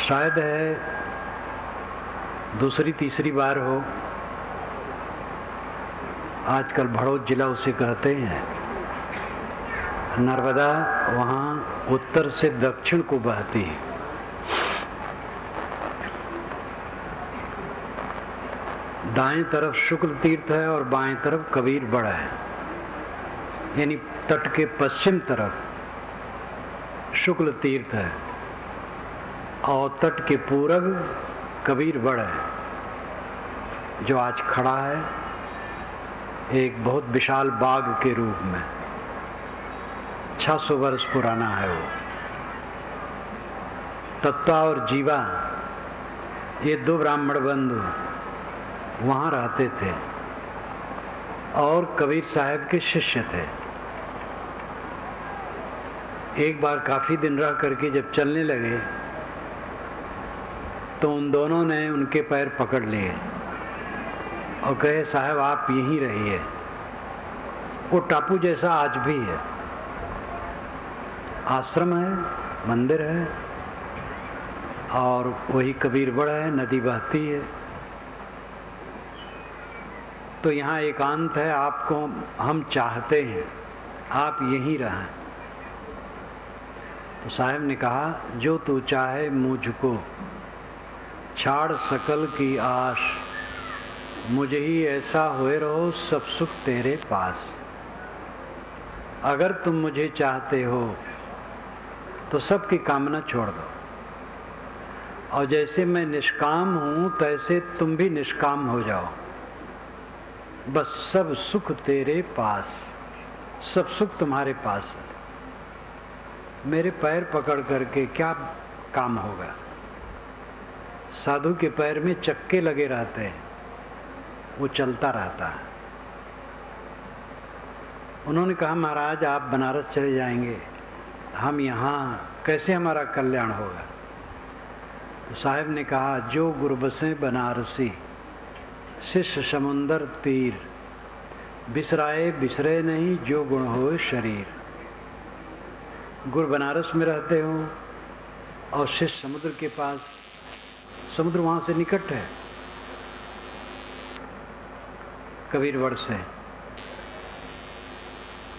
शायद है दूसरी तीसरी बार हो। आजकल भड़ोत जिला उसे कहते हैं। नर्मदा वहाँ उत्तर से दक्षिण को बहती है। दाएं तरफ शुक्ल तीर्थ है और बाएं तरफ कबीर बड़ा है, यानी तट के पश्चिम तरफ शुक्ल तीर्थ है और तट के पूरब कबीर बड़ है, जो आज खड़ा है एक बहुत विशाल बाग के रूप में। 600 वर्ष पुराना है वो। तत्वा और जीवा ये दो ब्राह्मण बंधु वहाँ रहते थे और कबीर साहब के शिष्य थे। एक बार काफी दिन रह करके जब चलने लगे तो उन दोनों ने उनके पैर पकड़ लिए और कहे, साहब आप यहीं रहिए। वो टापू जैसा आज भी है, आश्रम है, मंदिर है और वही कबीर बड़ा है, नदी बहती है। तो यहाँ एकांत है, आपको हम चाहते हैं आप यहीं रहें। तो साहब ने कहा, जो तू चाहे मुझको छाड़ सकल की आश, मुझे ही ऐसा होए रहो सब सुख तेरे पास। अगर तुम मुझे चाहते हो तो सबकी कामना छोड़ दो, और जैसे मैं निष्काम हूं तैसे तुम भी निष्काम हो जाओ। बस सब सुख तेरे पास, सब सुख तुम्हारे पास है। मेरे पैर पकड़ करके क्या काम होगा? साधु के पैर में चक्के लगे रहते हैं, वो चलता रहता है। उन्होंने कहा, महाराज आप बनारस चले जाएंगे, हम यहाँ कैसे हमारा कल्याण होगा? तो साहब ने कहा, जो गुरु बसे बनारसी, शिष्य समुंदर तीर, बिसराए बिसरे नहीं जो गुण हो शरीर। गुरु बनारस में रहते हो और शिष्य समुद्र के पास, समुद्र वहां से निकट है कबीरवड़ से।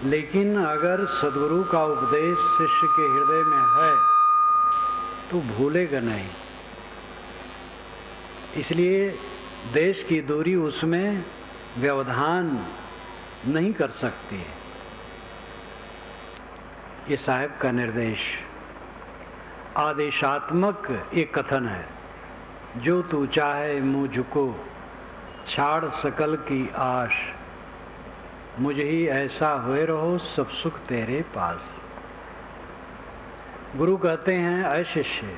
लेकिन अगर सद्गुरु का उपदेश शिष्य के हृदय में है तो भूलेगा नहीं। इसलिए देश की दूरी उसमें व्यवधान नहीं कर सकती है। ये साहब का निर्देश आदेशात्मक एक कथन है, जो तू चाहे मुझको छाड़ सकल की आश, मुझे ही ऐसा हुए रहो सब सुख तेरे पास। गुरु कहते हैं, ऐ शिष्य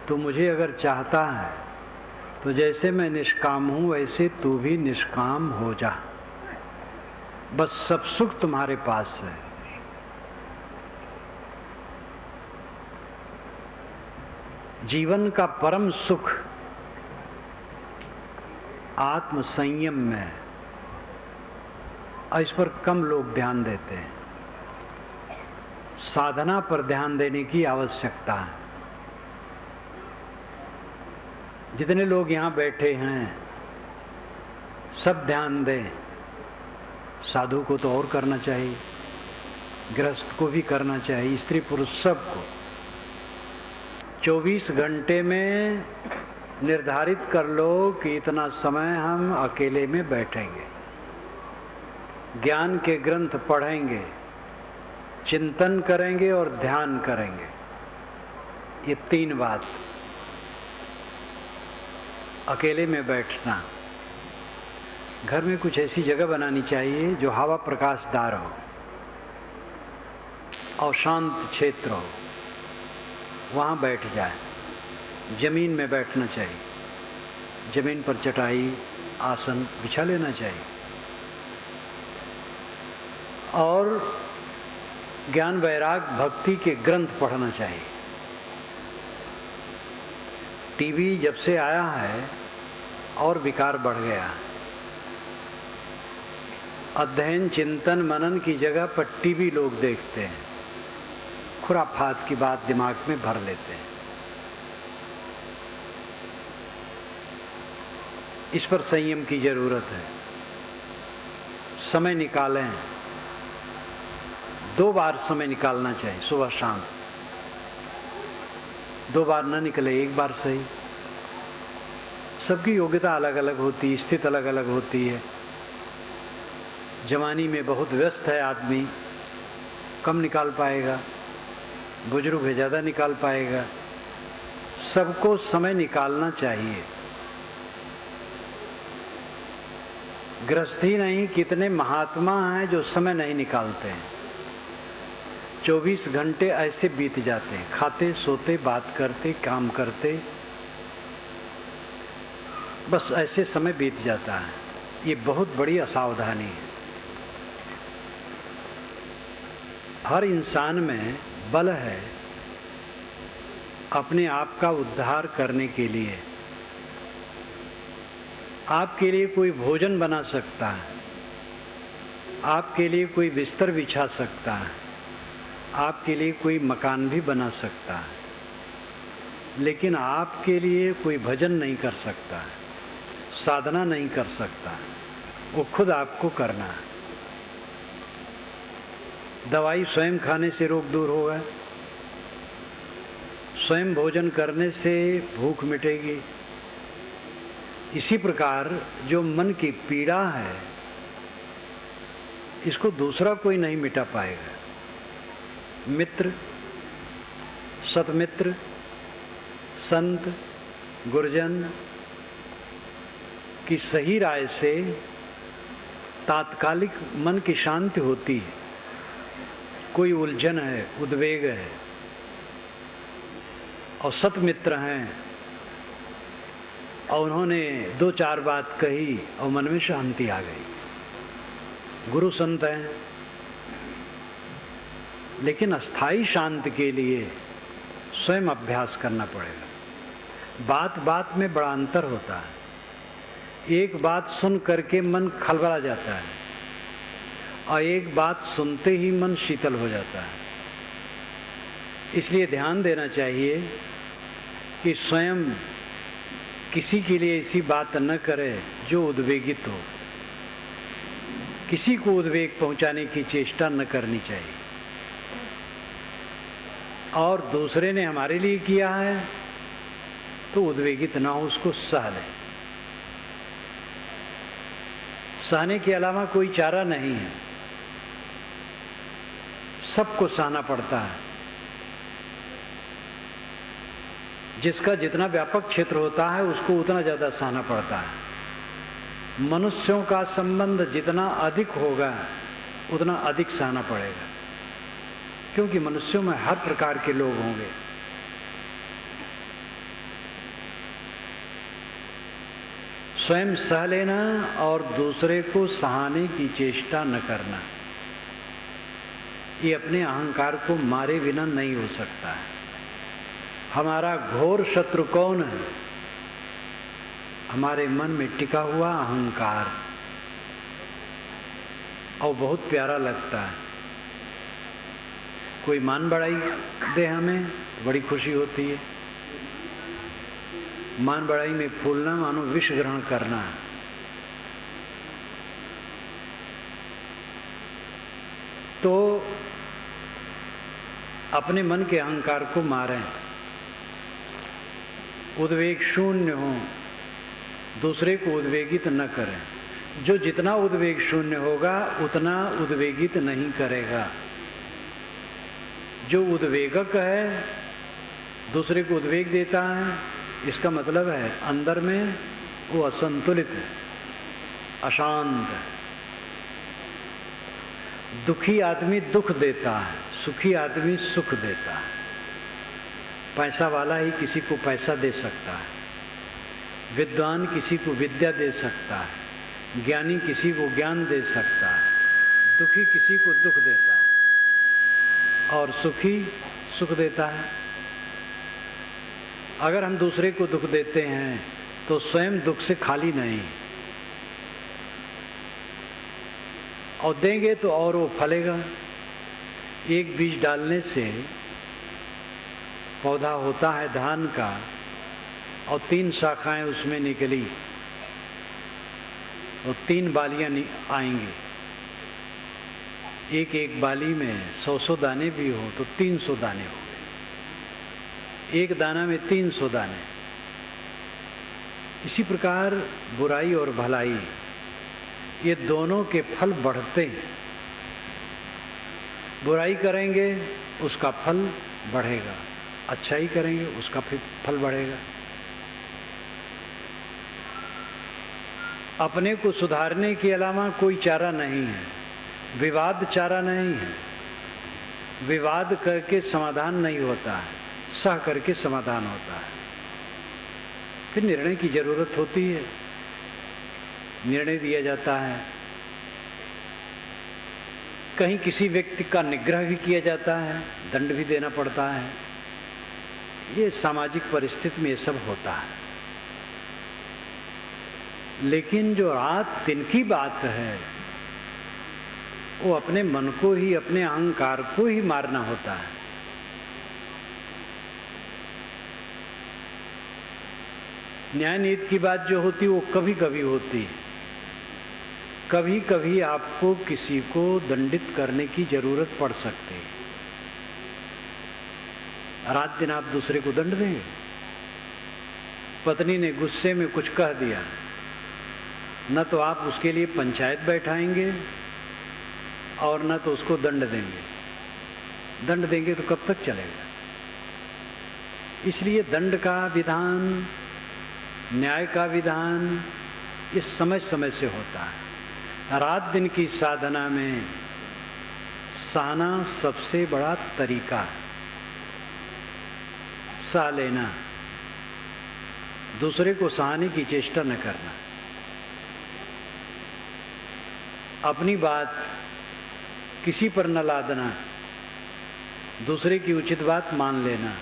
तू मुझे अगर चाहता है तो जैसे मैं निष्काम हूं वैसे तू भी निष्काम हो जा। बस सब सुख तुम्हारे पास है। जीवन का परम सुख आत्म संयम में है, और इस पर कम लोग ध्यान देते हैं। साधना पर ध्यान देने की आवश्यकता है। जितने लोग यहाँ बैठे हैं सब ध्यान दें। साधु को तो और करना चाहिए, गृहस्थ को भी करना चाहिए, स्त्री पुरुष सबको। 24 घंटे में निर्धारित कर लो कि इतना समय हम अकेले में बैठेंगे, ज्ञान के ग्रंथ पढ़ेंगे, चिंतन करेंगे और ध्यान करेंगे। ये 3 बात। अकेले में बैठना, घर में कुछ ऐसी जगह बनानी चाहिए जो हवा प्रकाशदार हो और शांत क्षेत्र हो, वहाँ बैठ जाए। जमीन में बैठना चाहिए, जमीन पर चटाई आसन बिछा लेना चाहिए और ज्ञान वैराग भक्ति के ग्रंथ पढ़ना चाहिए। टीवी जब से आया है और विकार बढ़ गया। अध्ययन चिंतन मनन की जगह पर टीवी लोग देखते हैं, खुराफात की बात दिमाग में भर लेते हैं। इस पर संयम की जरूरत है। समय निकालें, 2 बार समय निकालना चाहिए, सुबह शाम। 2 बार न निकले, 1 बार सही। सबकी योग्यता अलग अलग होती है, स्थिति अलग अलग होती है। जवानी में बहुत व्यस्त है आदमी, कम निकाल पाएगा, बुजुर्ग है ज़्यादा निकाल पाएगा। सबको समय निकालना चाहिए। गृहस्थी नहीं, कितने महात्मा हैं जो समय नहीं निकालते हैं। 24 घंटे ऐसे बीत जाते हैं, खाते सोते बात करते काम करते, बस ऐसे समय बीत जाता है। ये बहुत बड़ी असावधानी है। हर इंसान में बल है अपने आप का उद्धार करने के लिए। आपके लिए कोई भोजन बना सकता है, आपके लिए कोई बिस्तर बिछा सकता है, आपके लिए कोई मकान भी बना सकता है, लेकिन आपके लिए कोई भजन नहीं कर सकता है, साधना नहीं कर सकता। वो खुद आपको करना है। दवाई स्वयं खाने से रोग दूर होगा, स्वयं भोजन करने से भूख मिटेगी। इसी प्रकार जो मन की पीड़ा है, इसको दूसरा कोई नहीं मिटा पाएगा। मित्र, सतमित्र, संत, गुरुजन की सही राय से तात्कालिक मन की शांति होती है। कोई उलझन है, उद्वेग है, और सतमित्र हैं और उन्होंने 2-4 बात कही और मन में शांति आ गई। गुरु संत हैं, लेकिन अस्थाई शांति के लिए स्वयं अभ्यास करना पड़ेगा। बात बात में बड़ा अंतर होता है। एक बात सुन करके मन खलबला जाता है और एक बात सुनते ही मन शीतल हो जाता है। इसलिए ध्यान देना चाहिए कि स्वयं किसी के लिए ऐसी बात न करे जो उद्वेगित हो। किसी को उद्वेग पहुंचाने की चेष्टा न करनी चाहिए। और दूसरे ने हमारे लिए किया है तो उद्वेगित ना हो, उसको सह लें। सहने के अलावा कोई चारा नहीं है। सबको सहना पड़ता है। जिसका जितना व्यापक क्षेत्र होता है उसको उतना ज़्यादा सहना पड़ता है। मनुष्यों का संबंध जितना अधिक होगा उतना अधिक सहना पड़ेगा, क्योंकि मनुष्यों में हर प्रकार के लोग होंगे। स्वयं सह लेना और दूसरे को सहाने की चेष्टा न करना, ये अपने अहंकार को मारे बिना नहीं हो सकता है। हमारा घोर शत्रु कौन है? हमारे मन में टिका हुआ अहंकार। और बहुत प्यारा लगता है, कोई मान बढ़ाई दे हमें तो बड़ी खुशी होती है। मान बढ़ाई में फूलना मानो विष ग्रहण करना है। तो अपने मन के अहंकार को मारें, उद्वेग शून्य हो, दूसरे को उद्वेगित न करें। जो जितना उद्वेग शून्य होगा उतना उद्वेगित नहीं करेगा। जो उद्वेगक है, दूसरे को उद्वेग देता है, इसका मतलब है अंदर में वो असंतुलित है, अशांत है। दुखी आदमी दुख देता है, सुखी आदमी सुख देता है। पैसा वाला ही किसी को पैसा दे सकता है, विद्वान किसी को विद्या दे सकता है, ज्ञानी किसी को ज्ञान दे सकता है, दुखी किसी को दुख देता है और सुखी सुख देता है। अगर हम दूसरे को दुख देते हैं तो स्वयं दुख से खाली नहीं, और देंगे तो और वो फलेगा। एक बीज डालने से पौधा होता है धान का, और 3 शाखाएं उसमें निकली, और 3 बालियां आएंगी। एक एक बाली में 100 दाने भी हो तो 300 दाने हो गए। एक दाना में 300 दाने। इसी प्रकार बुराई और भलाई, ये दोनों के फल बढ़ते हैं। बुराई करेंगे उसका फल बढ़ेगा, अच्छाई करेंगे उसका फिर फल बढ़ेगा। अपने को सुधारने के अलावा कोई चारा नहीं है। विवाद चारा नहीं है। विवाद करके समाधान नहीं होता है, सह करके समाधान होता है। फिर निर्णय की जरूरत होती है, निर्णय दिया जाता है। कहीं किसी व्यक्ति का निग्रह भी किया जाता है, दंड भी देना पड़ता है। ये सामाजिक परिस्थिति में ये सब होता है। लेकिन जो रात दिन की बात है, वो अपने मन को ही, अपने अहंकार को ही मारना होता है। न्याय नीति की बात जो होती है वो कभी कभी होती है। कभी कभी आपको किसी को दंडित करने की जरूरत पड़ सकती है। रात दिन आप दूसरे को दंड देंगे। पत्नी ने गुस्से में कुछ कह दिया, न तो आप उसके लिए पंचायत बैठाएंगे और न तो उसको दंड देंगे। दंड देंगे तो कब तक चलेगा? इसलिए दंड का विधान, न्याय का विधान, ये समय समय से होता है। रात दिन की साधना में सहना सबसे बड़ा तरीका है। सह लेना, दूसरे को सहाने की चेष्टा न करना, अपनी बात किसी पर न लादना, दूसरे की उचित बात मान लेना,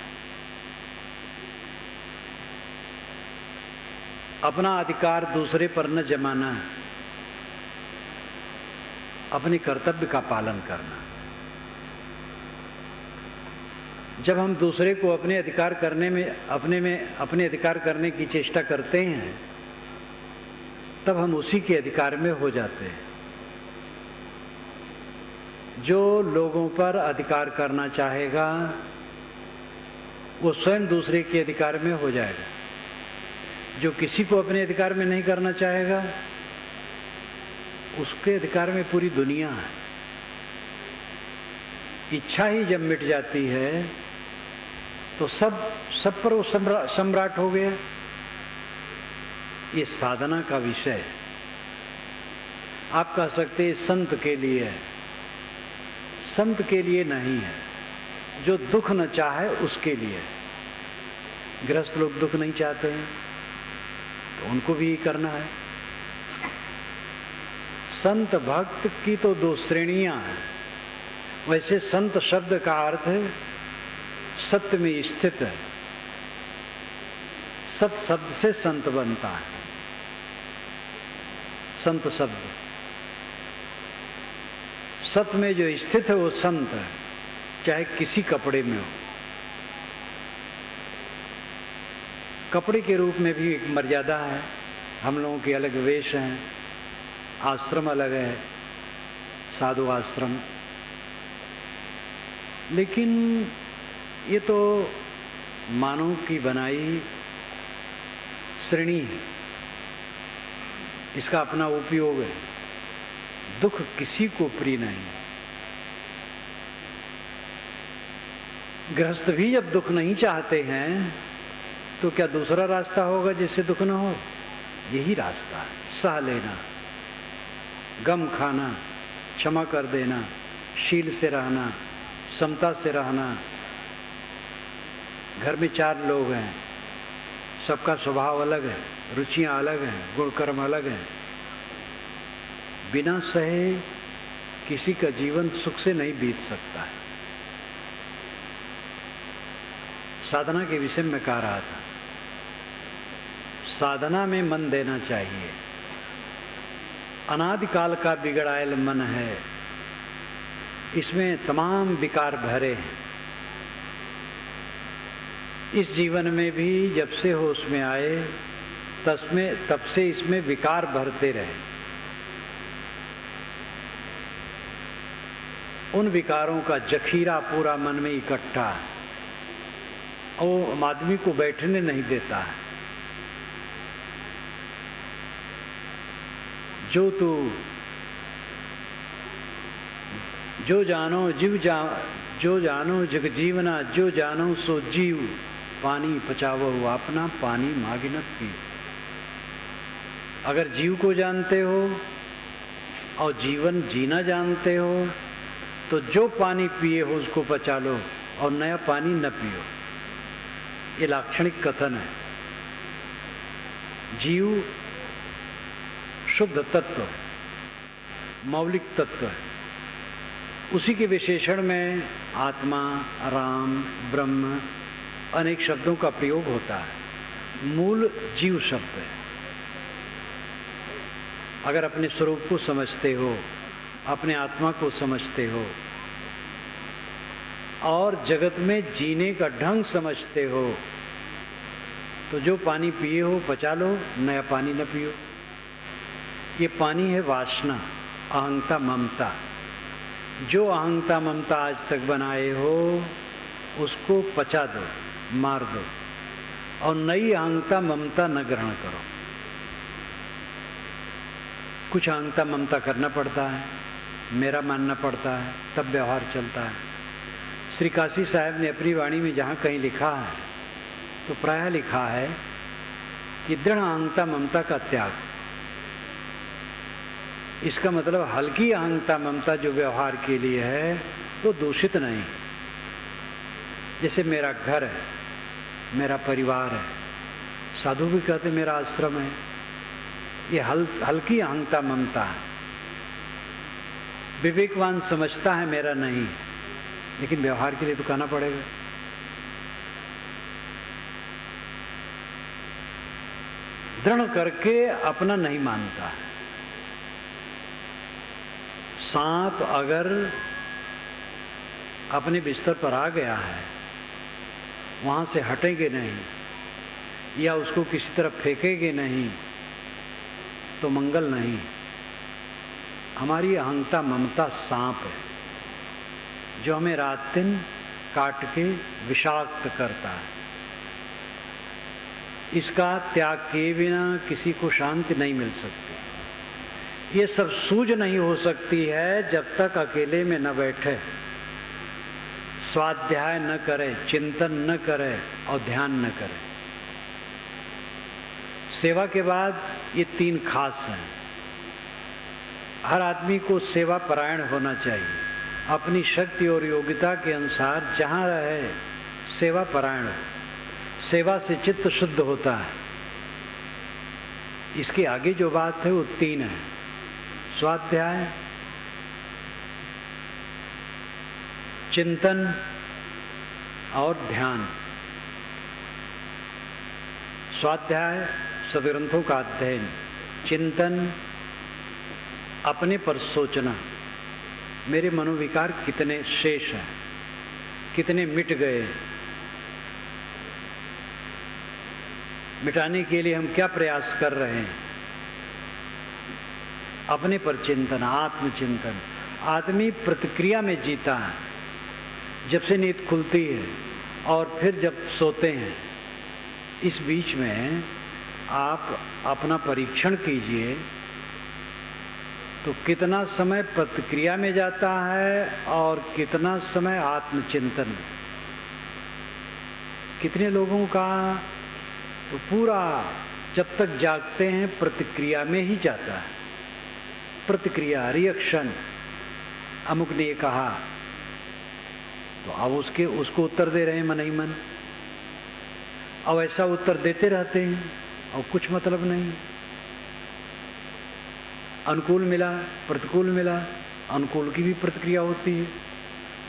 अपना अधिकार दूसरे पर न जमाना, अपने कर्तव्य का पालन करना। जब हम दूसरे को अपने अधिकार करने में अपने अधिकार करने की चेष्टा करते हैं, तब हम उसी के अधिकार में हो जाते हैं। जो लोगों पर अधिकार करना चाहेगा वो स्वयं दूसरे के अधिकार में हो जाएगा। जो किसी को अपने अधिकार में नहीं करना चाहेगा, उसके अधिकार में पूरी दुनिया है। इच्छा ही जब मिट जाती है तो सब पर वो सम्राट हो गया। ये साधना का विषय है। आप कह सकते हैं संत के लिए है। संत के लिए नहीं है, जो दुख न चाहे उसके लिए। गृहस्थ लोग दुख नहीं चाहते हैं तो उनको भी करना है। संत भक्त की तो 2 श्रेणियां हैं। वैसे संत शब्द का अर्थ है सत्य में स्थित है। सत शब्द से संत बनता है। संत शब्द सत्य में जो स्थित है वो संत है, चाहे किसी कपड़े में हो। कपड़े के रूप में भी एक मर्यादा है। हम लोगों के अलग वेश हैं, आश्रम अलग है, साधु आश्रम। लेकिन ये तो मानव की बनाई श्रेणी है। इसका अपना उपयोग है। दुख किसी को प्रिय नहीं। गृहस्थ भी जब दुख नहीं चाहते हैं तो क्या दूसरा रास्ता होगा जिससे दुख न हो? यही रास्ता है। सह लेना, गम खाना, क्षमा कर देना, शील से रहना, समता से रहना। घर में 4 लोग हैं, सबका स्वभाव अलग है, रुचियां अलग हैं, गुण कर्म अलग हैं। बिना सहे किसी का जीवन सुख से नहीं बीत सकता है। साधना के विषय में कह रहा था, साधना में मन देना चाहिए। अनादिकाल का बिगड़ायल मन है, इसमें तमाम विकार भरे हैं। इस जीवन में भी जब से होश में आए तब से इसमें विकार भरते रहे। उन विकारों का जखीरा पूरा मन में इकट्ठा है, वो आदमी को बैठने नहीं देता है। जो तू जो जानो जो जानो जग जीवना, जो जानो सो जीव, पानी पचावो अपना, पानी मागिनत पी। अगर जीव को जानते हो और जीवन जीना जानते हो तो जो पानी पिए हो उसको पचा लो और नया पानी न पियो। ये लाक्षणिक कथन है। जीव शुद्ध तत्व है, मौलिक तत्व है। उसी के विशेषण में आत्मा, राम, ब्रह्म अनेक शब्दों का प्रयोग होता है। मूल जीव शब्द है। अगर अपने स्वरूप को समझते हो, अपने आत्मा को समझते हो और जगत में जीने का ढंग समझते हो तो जो पानी पिए हो पचा लो, नया पानी न पियो। ये पानी है वासना, अहंता, ममता। जो अहंता ममता आज तक बनाए हो उसको पचा दो, मार दो और नई अहंता ममता न ग्रहण करो। कुछ अहंता ममता करना पड़ता है, मेरा मानना पड़ता है, तब व्यवहार चलता है। श्री काशी साहब ने अपनी वाणी में जहाँ कहीं लिखा है तो प्रायः लिखा है कि दृढ़ अहंता ममता का त्याग। इसका मतलब हल्की अहंता ममता जो व्यवहार के लिए है वो दूषित नहीं। जैसे मेरा घर है, मेरा परिवार है, साधु भी कहते मेरा आश्रम है, ये हल्की अहंता ममता है। विवेकवान समझता है मेरा नहीं, लेकिन व्यवहार के लिए तो कहना पड़ेगा। दृढ़ करके अपना नहीं मानता है। सांप अगर अपने बिस्तर पर आ गया है, वहां से हटेंगे नहीं या उसको किसी तरफ फेंकेंगे नहीं तो मंगल नहीं। हमारी अहंता ममता सांप है जो हमें रात दिन काट के विषाक्त करता है। इसका त्याग किए बिना किसी को शांति नहीं मिल सकती। ये सब सूझ नहीं हो सकती है जब तक अकेले में न बैठे, स्वाध्याय न करे, चिंतन न करे और ध्यान न करे। सेवा के बाद ये तीन खास हैं। हर आदमी को सेवा परायण होना चाहिए। अपनी शक्ति और योग्यता के अनुसार जहाँ रहे सेवा परायण हो। सेवा से चित्त शुद्ध होता है। इसके आगे जो बात है वो तीन है: स्वाध्याय, चिंतन और ध्यान। स्वाध्याय सदग्रंथों का अध्ययन, चिंतन अपने पर सोचना, मेरे मनोविकार कितने शेष हैं, कितने मिट गए, मिटाने के लिए हम क्या प्रयास कर रहे हैं। अपने पर चिंतन, आत्मचिंतन। आदमी प्रतिक्रिया में जीता है। जब से नींद खुलती है और फिर जब सोते हैं, इस बीच में आप अपना परीक्षण कीजिए तो कितना समय प्रतिक्रिया में जाता है और कितना समय आत्मचिंतन। कितने लोगों का तो पूरा जब तक जागते हैं प्रतिक्रिया में ही जाता है। प्रतिक्रिया, रिएक्शन, अमुक ने कहा तो अब उसको उत्तर दे रहे हैं मन ही मन। अब ऐसा उत्तर देते रहते हैं और कुछ मतलब नहीं। अनुकूल मिला, प्रतिकूल मिला, अनुकूल की भी प्रतिक्रिया होती है,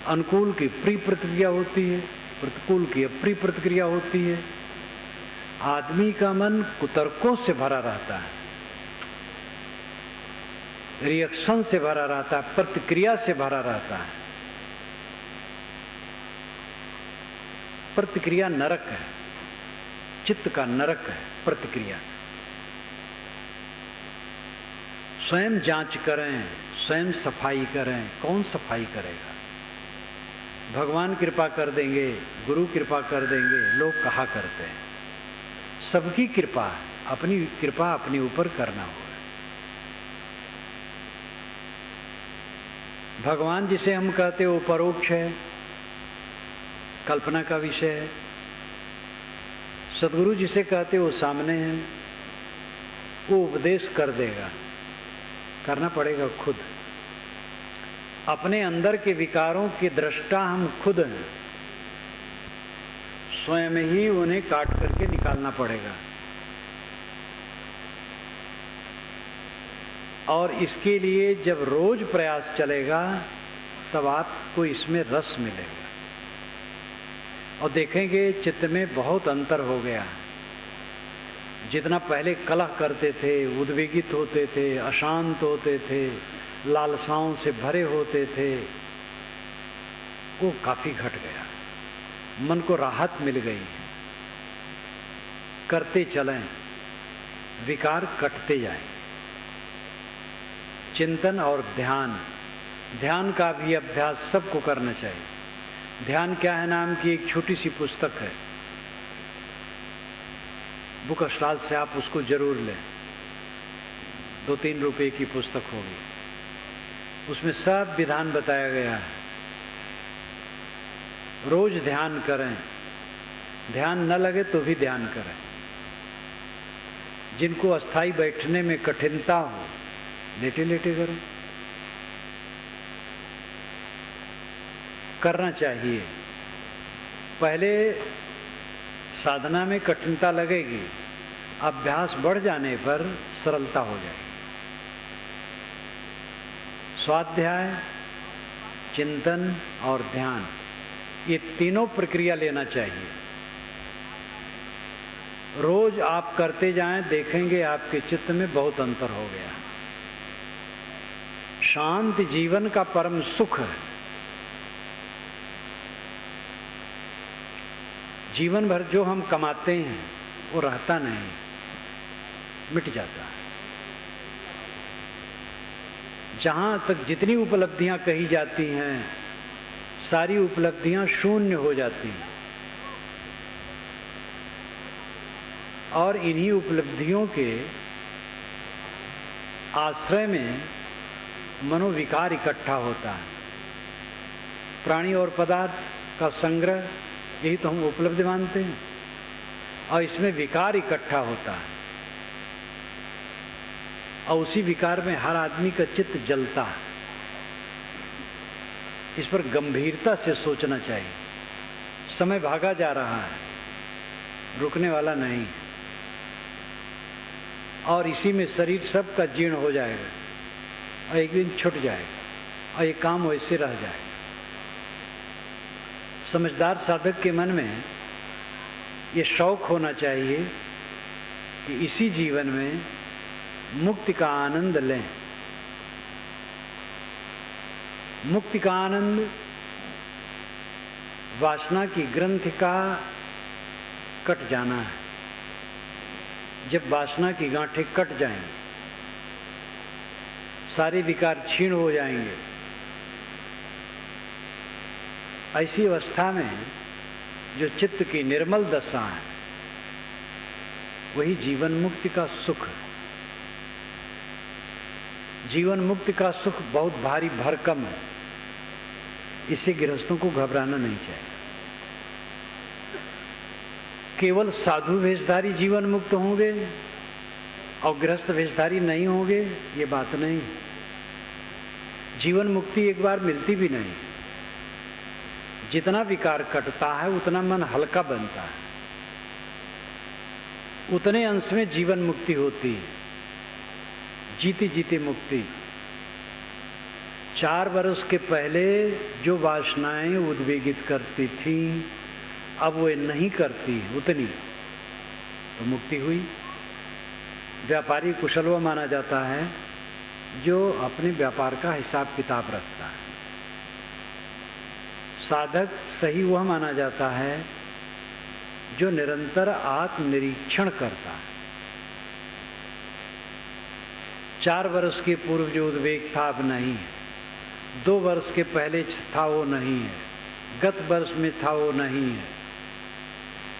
अनुकूल की प्रिय प्रतिक्रिया होती है, प्रतिकूल की अप्रिय प्रतिक्रिया होती है। आदमी का मन कुतर्कों से भरा रहता है, रिएक्शन से भरा रहता है, प्रतिक्रिया से भरा रहता है। प्रतिक्रिया नरक है, चित्त का नरक है प्रतिक्रिया। स्वयं जांच करें, स्वयं सफाई करें। कौन सफाई करेगा? भगवान कृपा कर देंगे, गुरु कृपा कर देंगे, लोग कहा करते हैं। सबकी कृपा, अपनी कृपा अपने ऊपर करना होगा। भगवान जिसे हम कहते हैं वो परोक्ष है, कल्पना का विषय है। सदगुरु जिसे कहते वो सामने हैं, वो उपदेश कर देगा, करना पड़ेगा खुद। अपने अंदर के विकारों के दृष्टा हम खुद हैं, स्वयं ही उन्हें काट करके निकालना पड़ेगा। और इसके लिए जब रोज प्रयास चलेगा तब आपको इसमें रस मिलेगा और देखेंगे चित्त में बहुत अंतर हो गया। जितना पहले कलह करते थे, उद्वेगित होते थे, अशांत होते थे, लालसाओं से भरे होते थे, वो काफी घट गया। मन को राहत मिल गई। करते चलें, विकार कटते जाएं। चिंतन और ध्यान, ध्यान का भी अभ्यास सबको करना चाहिए। ध्यान क्या है नाम की एक छोटी सी पुस्तक है, बुक स्टॉल से आप उसको जरूर लें। 2-3 रुपए की पुस्तक होगी, उसमें सब विधान बताया गया है। रोज ध्यान करें, ध्यान न लगे तो भी ध्यान करें। जिनको अस्थाई बैठने में कठिनता हो, लेटे लेटे करें, करना चाहिए। पहले साधना में कठिनता लगेगी, अभ्यास बढ़ जाने पर सरलता हो जाएगी। स्वाध्याय, चिंतन और ध्यान, ये तीनों प्रक्रिया लेना चाहिए। रोज आप करते जाएं, देखेंगे आपके चित्त में बहुत अंतर हो गया। शांत जीवन का परम सुख है। जीवन भर जो हम कमाते हैं वो रहता नहीं, मिट जाता है। जहां तक जितनी उपलब्धियां कही जाती हैं, सारी उपलब्धियां शून्य हो जाती हैं। और इन्हीं उपलब्धियों के आश्रय में मनोविकार इकट्ठा होता है। प्राणी और पदार्थ का संग्रह, यही तो हम उपलब्धि मानते हैं, और इसमें विकार इकट्ठा होता है। और उसी विकार में हर आदमी का चित्त जलता है। इस पर गंभीरता से सोचना चाहिए। समय भागा जा रहा है, रुकने वाला नहीं, और इसी में शरीर सबका जीर्ण हो जाएगा और एक दिन छूट जाएगा और ये काम वैसे रह जाएगा। समझदार साधक के मन में ये शौक होना चाहिए कि इसी जीवन में मुक्ति का आनंद लें। मुक्ति का आनंद वासना की ग्रंथि का कट जाना है। जब वासना की गांठें कट जाएंगी, सारे विकार क्षीण हो जाएंगे। ऐसी अवस्था में जो चित्त की निर्मल दशा है, वही जीवन मुक्ति का सुख है। जीवन मुक्ति का सुख बहुत भारी भरकम है, इससे गृहस्थों को घबराना नहीं चाहिए। केवल साधु वेशधारी जीवन मुक्त होंगे और गृहस्थ वेशधारी नहीं होंगे, ये बात नहीं। जीवन मुक्ति एक बार मिलती भी नहीं। जितना विकार कटता है उतना मन हल्का बनता है, उतने अंश में जीवन मुक्ति होती है। जीते जीते मुक्ति। 4 वर्ष के पहले जो वासनाएं उद्वेगित करती थी, अब वो नहीं करती उतनी, तो मुक्ति हुई। व्यापारी कुशलवा माना जाता है जो अपने व्यापार का हिसाब किताब रखता है। साधक सही वह माना जाता है जो निरंतर आत्मनिरीक्षण करता है। 4 वर्ष के पूर्व जो उद्वेग था अब नहीं है, 2 वर्ष के पहले था वो नहीं है, गत वर्ष में था वो नहीं है,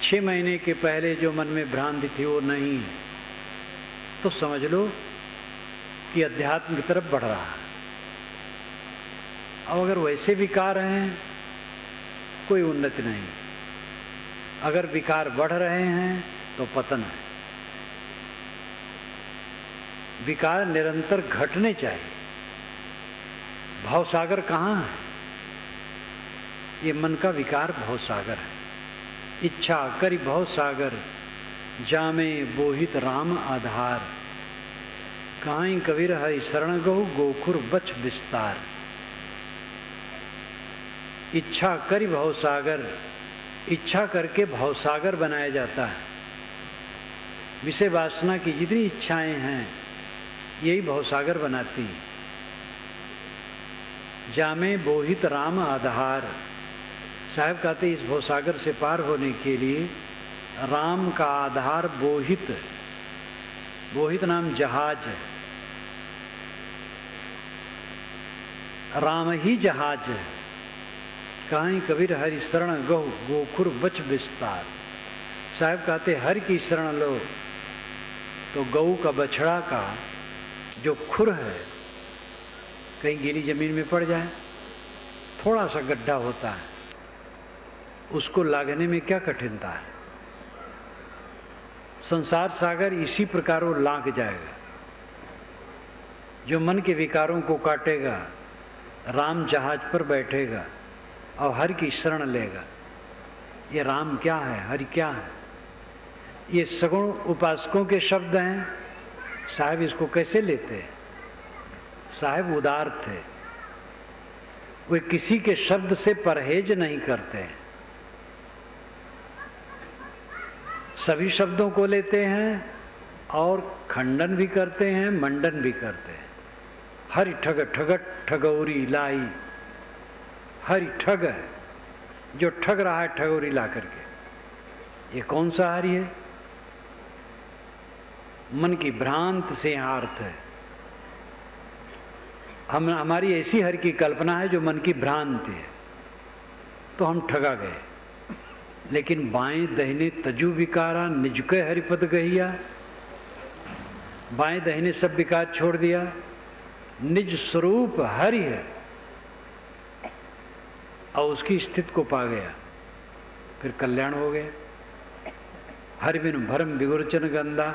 6 महीने के पहले जो मन में भ्रांति थी वो नहीं है, तो समझ लो कि अध्यात्म की तरफ बढ़ रहा है। अब अगर वैसे विकार हैं कोई उन्नति नहीं, अगर विकार बढ़ रहे हैं तो पतन है। विकार निरंतर घटने चाहिए। भवसागर कहाँ है? ये मन का विकार भवसागर है। इच्छा करि भवसागर, जामे बोहित राम आधार। कहीं कबीर हरि शरण गहु, गोखुर बच विस्तार। इच्छा करि भवसागर, इच्छा करके भवसागर बनाया जाता है। विषय वासना की जितनी इच्छाएं हैं यही भवसागर बनाती है। जामे बोहित राम आधार। साहब कहते इस भवसागर से पार होने के लिए राम का आधार बोहित, बोहित नाम जहाज है, राम ही जहाज है। कहीं कबीर हरि शरण गहु, गोखुर बच विस्तार। साहब कहते हरि की शरण लो तो गऊ का बछड़ा का जो खुर है कहीं गीली जमीन में पड़ जाए, थोड़ा सा गड्ढा होता है, उसको लागने में क्या कठिनता है। संसार सागर इसी प्रकार वो लाग जाएगा। जो मन के विकारों को काटेगा, राम जहाज पर बैठेगा और हरि की शरण लेगा। ये राम क्या है, हरि क्या है? ये सगुण उपासकों के शब्द हैं। साहब इसको कैसे लेते हैं? साहब उदार थे, वे किसी के शब्द से परहेज नहीं करते हैं। सभी शब्दों को लेते हैं और खंडन भी करते हैं, मंडन भी करते हैं। हरि ठग ठगट ठगौरी लाई। हरि ठग है, जो ठग रहा है ठगौरी ला करके। ये कौन सा हरि है? मन की भ्रांत से यहाँ अर्थ है। हमारी ऐसी हरि की कल्पना है जो मन की भ्रांति है, तो हम ठगा गए। लेकिन बाएं दहिने तजु विकारा, निजके हरिपद गहिया। बाएं दहिने सब विकार छोड़ दिया, निज स्वरूप हरि है और उसकी स्थिति को पा गया, फिर कल्याण हो गया। हरि बिनु भरम विगुरचन गंदा,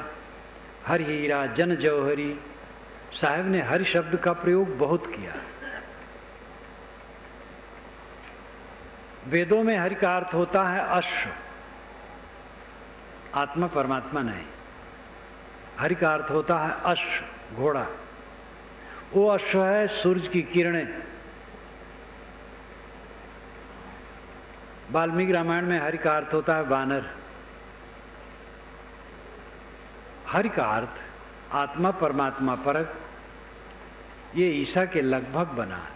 हरि हीरा जन जौहरी। साहब ने हरि शब्द का प्रयोग बहुत किया। वेदों में हरि का अर्थ होता है अश्व, आत्मा परमात्मा नहीं। हरि का अर्थ होता है अश्व, घोड़ा। वो अश्व है सूरज की किरणें। वाल्मीकि रामायण में हरि का अर्थ होता है वानर। हरि का अर्थ आत्मा परमात्मा परक, ये ईसा के लगभग बना है।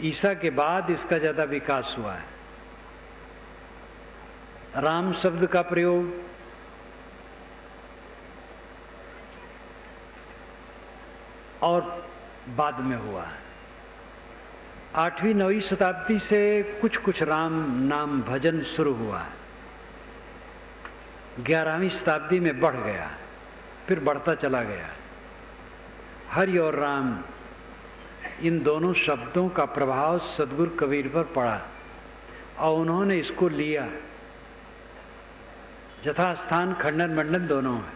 ईसा के बाद इसका ज्यादा विकास हुआ है। राम शब्द का प्रयोग और बाद में हुआ है। 8वीं 9वीं शताब्दी से कुछ कुछ राम नाम भजन शुरू हुआ है। 11वीं शताब्दी में बढ़ गया, फिर बढ़ता चला गया। हरि और राम, इन दोनों शब्दों का प्रभाव सदगुरु कबीर पर पड़ा और उन्होंने इसको लिया। यथास्थान खंडन मंडन दोनों है।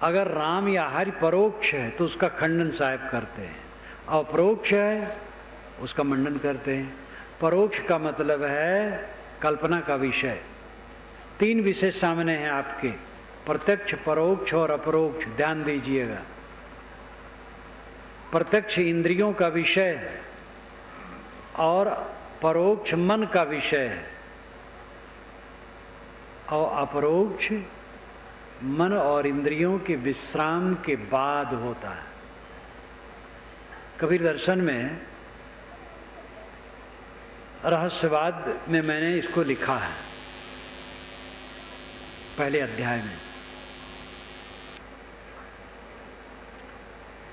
अगर राम या हरि परोक्ष है तो उसका खंडन साहब करते हैं, और परोक्ष है उसका मंडन करते हैं। परोक्ष का मतलब है कल्पना का विषय। 3 विषय सामने हैं आपके, प्रत्यक्ष, परोक्ष और अपरोक्ष। ध्यान दीजिएगा। प्रत्यक्ष इंद्रियों का विषय है और परोक्ष मन का विषय है, और अपरोक्ष मन और इंद्रियों के विश्राम के बाद होता है। कबीर दर्शन में रहस्यवाद में मैंने इसको लिखा है, पहले अध्याय में।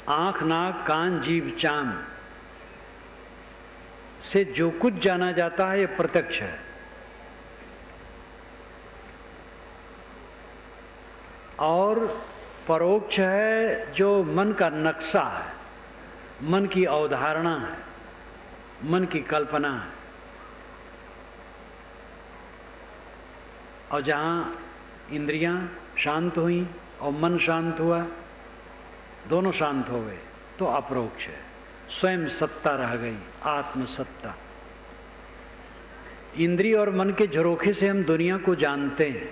आंख नाक कान जीभ चाम से जो कुछ जाना जाता है यह प्रत्यक्ष है। और परोक्ष है जो मन का नक्शा है, मन की अवधारणा है, मन की कल्पना है। और जहाँ इंद्रियां शांत हुई और मन शांत हुआ, दोनों शांत हो गए, तो अपरोक्ष है। स्वयं सत्ता रह गई, आत्म सत्ता। इंद्रिय और मन के झरोखे से हम दुनिया को जानते हैं,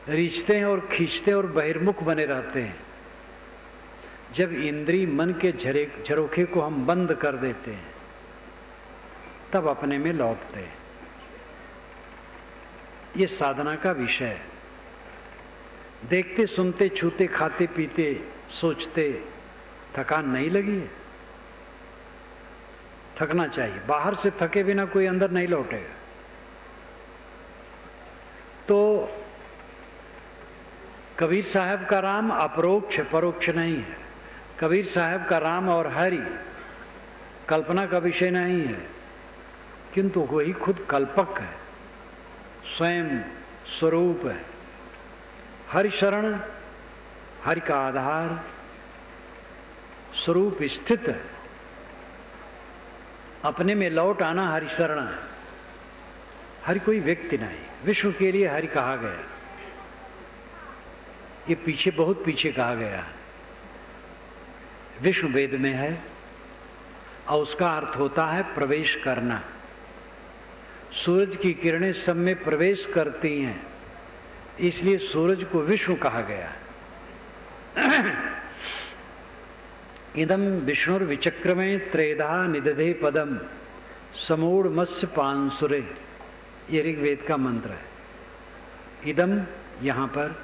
रिश्ते हैं और खींचते और बहिर्मुख बने रहते हैं। जब इंद्रिय मन के झरोखे को हम बंद कर देते हैं, तब अपने में लौटते हैं। ये साधना का विषय है। देखते सुनते छूते खाते पीते सोचते थकान नहीं लगी है? थकना चाहिए। बाहर से थके बिना कोई अंदर नहीं लौटेगा। तो कबीर साहब का राम अपरोक्ष परोक्ष नहीं है। कबीर साहब का राम और हरि कल्पना का विषय नहीं है, किंतु वही खुद कल्पक है, स्वयं स्वरूप है। हरि शरण, हरि का आधार, स्वरूप स्थित है। अपने में लौट आना हरि शरण है। हरि कोई व्यक्ति नहीं, विष्णु के लिए हरि कहा गया। ये पीछे, बहुत पीछे कहा गया है। विष्णु वेद में है और उसका अर्थ होता है प्रवेश करना। सूरज की किरणें सब में प्रवेश करती हैं, इसलिए सूरज को विष्णु कहा गया। इदम विष्णुर विचक्रमे त्रेधा निदधे पदम समूढ़ मत्स्य पांसुरे, ये ऋग्वेद का मंत्र है। इदम यहाँ पर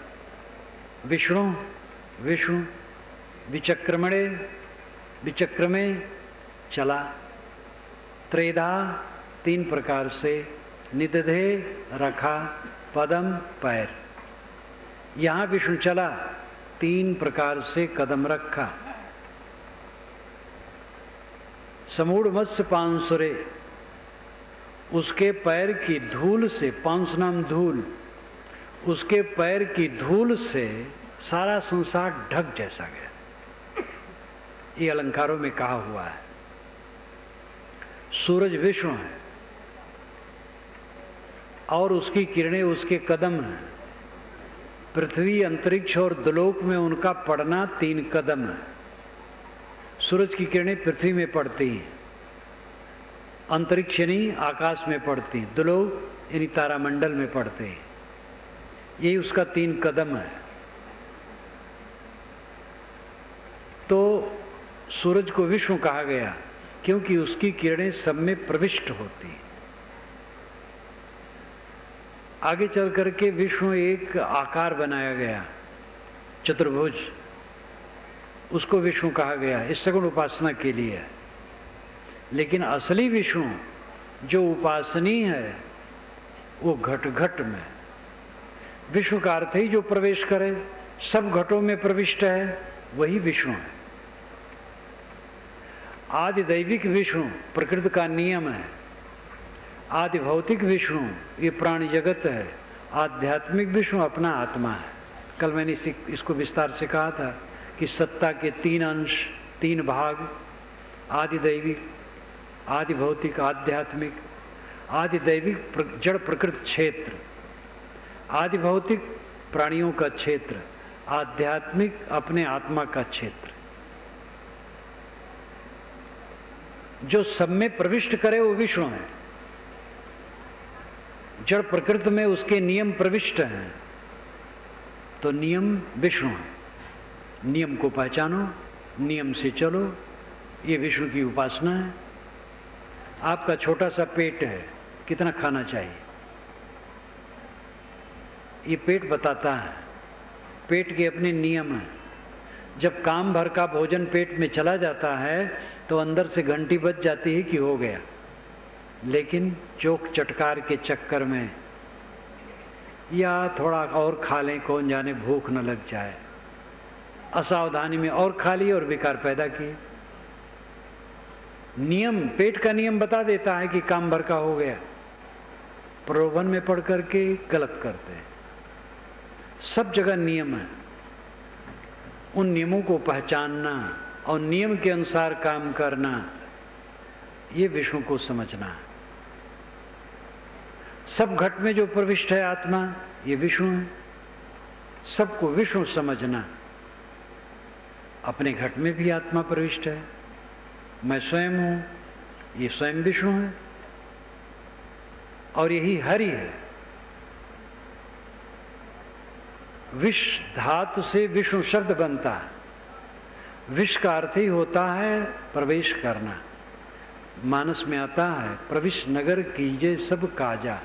विष्णु, विष्णु विचक्रमणे, विचक्रमे चला, त्रेधा तीन प्रकार से, निदधे रखा, पदम पैर। यहाँ विष्णु चला, तीन प्रकार से कदम रखा। समूढ़ मत्स्य पांसुरे, उसके पैर की धूल से, पांस नाम धूल, उसके पैर की धूल से सारा संसार ढक जैसा गया। ये अलंकारों में कहा हुआ है। सूरज विष्णु है और उसकी किरणें उसके कदम हैं। पृथ्वी, अंतरिक्ष और दुलोक में उनका पड़ना तीन कदम है। सूरज की किरणें पृथ्वी में पड़ती हैं, अंतरिक्ष यानी आकाश में पड़ती हैं, दुलोक यानी तारामंडल में पड़ते हैं। यही उसका तीन कदम है। तो सूरज को विष्णु कहा गया क्योंकि उसकी किरणें सब में प्रविष्ट होती हैं। आगे चल करके विष्णु एक आकार बनाया गया, चतुर्भुज, उसको विष्णु कहा गया। इस सगुण उपासना के लिए है। लेकिन असली विष्णु जो उपासनीय है वो घट घट में। विष्णु का अर्थ ही जो प्रवेश करे, सब घटों में प्रविष्ट है, वही विष्णु है। आदि दैविक विष्णु प्रकृति का नियम है। आदि भौतिक विष्णु ये प्राणी जगत है। आध्यात्मिक विष्णु अपना आत्मा है। कल मैंने इसको विस्तार से कहा था कि सत्ता के तीन अंश, तीन भाग, आदि दैविक, आदि भौतिक, आध्यात्मिक। आदि दैविक जड़ प्रकृति क्षेत्र, आदि भौतिक प्राणियों का क्षेत्र, आध्यात्मिक अपने आत्मा का क्षेत्र। जो सब में प्रविष्ट करे वो विष्णु है। जड़ प्रकृति में उसके नियम प्रविष्ट हैं, तो नियम विष्णु है। नियम को पहचानो, नियम से चलो, ये विष्णु की उपासना है। आपका छोटा सा पेट है, कितना खाना चाहिए, ये पेट बताता है। पेट के अपने नियम हैं। जब काम भर का भोजन पेट में चला जाता है तो अंदर से घंटी बज जाती है कि हो गया। लेकिन चोक चटकार के चक्कर में या थोड़ा और खा लें, कौन जाने भूख न लग जाए, असावधानी में और खा ली और विकार पैदा किए। नियम, पेट का नियम बता देता है कि काम भर का हो गया, प्रलोभन में पढ़ करके गलत करते हैं। सब जगह नियम है, उन नियमों को पहचानना और नियम के अनुसार काम करना, ये विष्णु को समझना है। सब घट में जो प्रविष्ट है आत्मा, ये विष्णु है। सबको विष्णु समझना। अपने घट में भी आत्मा प्रविष्ट है, मैं स्वयं हूं, ये स्वयं विष्णु है और यही हरि है। विष धातु से विष्णु शब्द बनता है। विष का अर्थ ही होता है प्रवेश करना। मानस में आता है, प्रविश नगर कीजे सब काजा,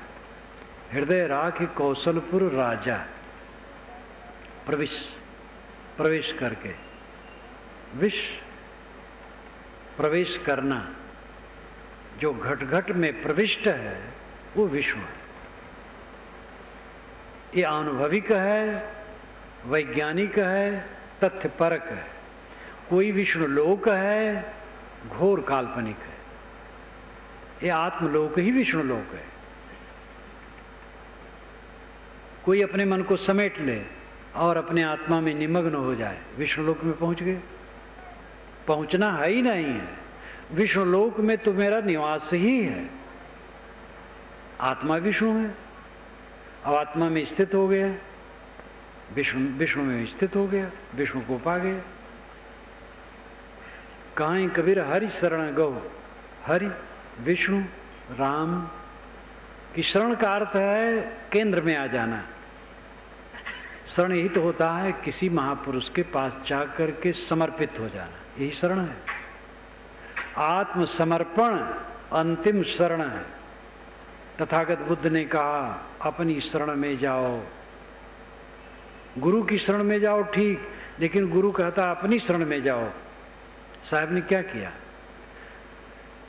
हृदय राख कौशलपुर राजा। प्रविश, प्रवेश करके, विष प्रवेश करना। जो घट घट में प्रविष्ट है वो विष्णु है। ये अनुभविक है, वैज्ञानिक है, तथ्यपरक है। कोई विष्णु लोक है, घोर काल्पनिक है। ये आत्मलोक ही विष्णु लोक है। कोई अपने मन को समेट ले और अपने आत्मा में निमग्न हो जाए, विष्णु लोक में पहुंच गए। पहुंचना है ही नहीं है। विष्णु लोक में तो मेरा निवास ही है। आत्मा विष्णु है। अब आत्मा में स्थित हो गया, विष्णु में स्थित हो गया, विष्णु को पा गया। कहां कबीर हरि शरण गो। हरि, विष्णु, राम की शरण का अर्थ है केंद्र में आ जाना। शरण यही तो होता है किसी महापुरुष के पास जाकर के समर्पित हो जाना, यही शरण है। आत्मसमर्पण अंतिम शरण है। तथागत बुद्ध ने कहा अपनी शरण में जाओ। गुरु की शरण में जाओ ठीक, लेकिन गुरु कहता अपनी शरण में जाओ। साहब ने क्या किया?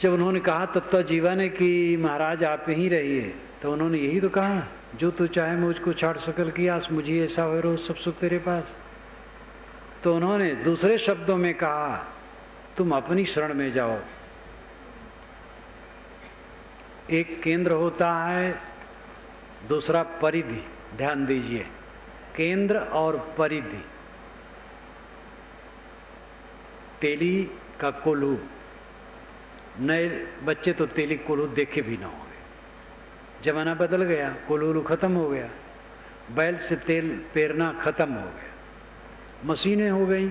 जब उन्होंने कहा तत्व जीवन है कि महाराज आप ही रहिए, तो उन्होंने यही तो कहा, जो तू चाहे मुझको छाड़ सकल की आस, मुझे ऐसा हो रो सब सुख तेरे पास। तो उन्होंने दूसरे शब्दों में कहा तुम अपनी शरण में जाओ। एक केंद्र होता है, दूसरा परिधि। ध्यान दीजिए, केंद्र और परिधि। तेली का कोल्हू, नए बच्चे तो तेली कोल्हू देखे भी ना होंगे। जमाना बदल गया, कोल्हू खत्म हो गया, बैल से तेल पेरना खत्म हो गया, मशीनें हो गई,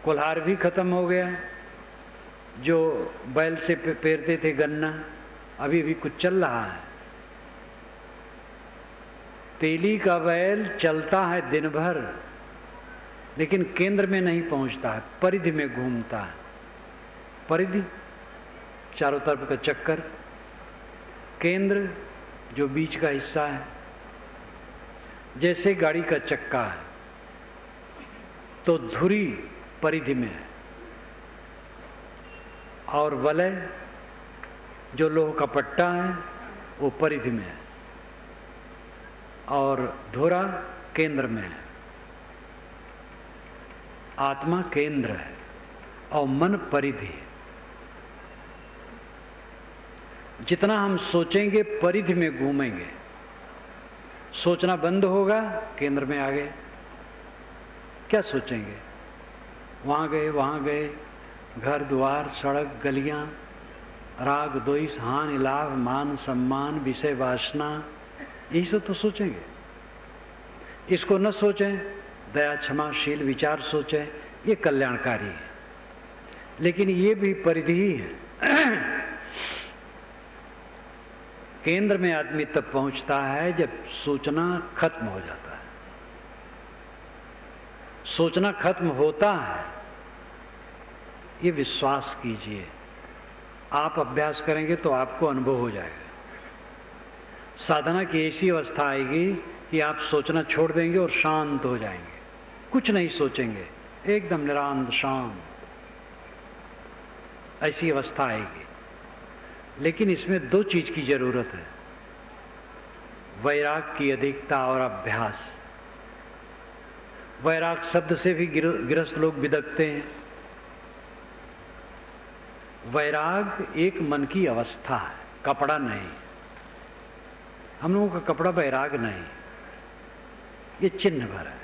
कोल्हार भी खत्म हो गया। जो बैल से पेरते थे गन्ना, अभी भी कुछ चल रहा है। तेली का बैल चलता है दिन भर, लेकिन केंद्र में नहीं पहुंचता है, परिधि में घूमता है। परिधि चारों तरफ का चक्कर, केंद्र जो बीच का हिस्सा है। जैसे गाड़ी का चक्का है तो धुरी परिधि में है, और वलय जो लोह का पट्टा है वो परिधि में है, और धुरा केंद्र में है। आत्मा केंद्र है और मन परिधि है। जितना हम सोचेंगे परिधि में घूमेंगे, सोचना बंद होगा, केंद्र में आ गए। क्या सोचेंगे? वहां गए, घर द्वार, सड़क, गलियां, राग द्वेष, हानि लाभ, मान सम्मान, विषय वासना, यही सब तो सोचेंगे। इसको न सोचें, दया क्षमाशील विचार सोचें, ये कल्याणकारी है। लेकिन ये भी परिधि ही है। केंद्र में आदमी तब पहुंचता है जब सोचना खत्म हो जाता है। सोचना खत्म होता है, ये विश्वास कीजिए। आप अभ्यास करेंगे तो आपको अनुभव हो जाएगा। साधना की ऐसी अवस्था आएगी कि आप सोचना छोड़ देंगे और शांत हो जाएंगे, कुछ नहीं सोचेंगे, एकदम निरांत शांत, ऐसी अवस्था आएगी। लेकिन इसमें दो चीज की जरूरत है, वैराग की अधिकता और अभ्यास। वैराग शब्द से भी गृहस्थ लोग बिदकते हैं। वैराग एक मन की अवस्था है, कपड़ा नहीं। हम लोगों का कपड़ा वैराग नहीं, ये चिन्ह भर है।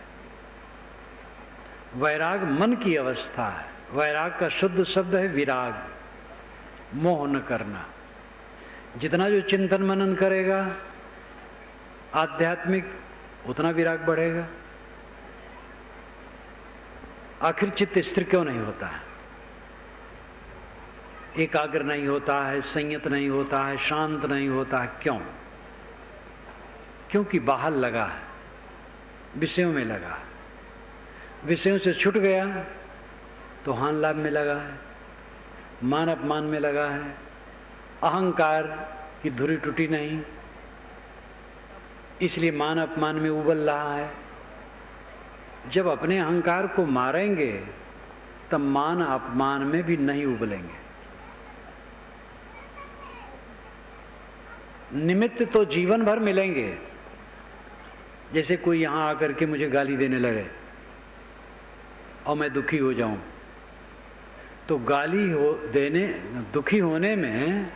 वैराग मन की अवस्था है। वैराग का शुद्ध शब्द है विराग, मोह न करना। जितना जो चिंतन मनन करेगा आध्यात्मिक, उतना विराग बढ़ेगा। आखिर चित्त स्थिर क्यों नहीं होता है, एकाग्र नहीं होता है, संयत नहीं होता है, शांत नहीं होता है? क्यों? क्योंकि बाहर लगा है, विषयों में लगा है। विषयों से छूट गया तो हान लाभ में लगा है, मान अपमान में लगा है, अहंकार की धुरी टूटी नहीं, इसलिए मान अपमान में उबल रहा है। जब अपने अहंकार को मारेंगे तब मान अपमान में भी नहीं उबलेंगे। निमित्त तो जीवन भर मिलेंगे। जैसे कोई यहां आकर के मुझे गाली देने लगे और मैं दुखी हो जाऊं, तो दुखी होने में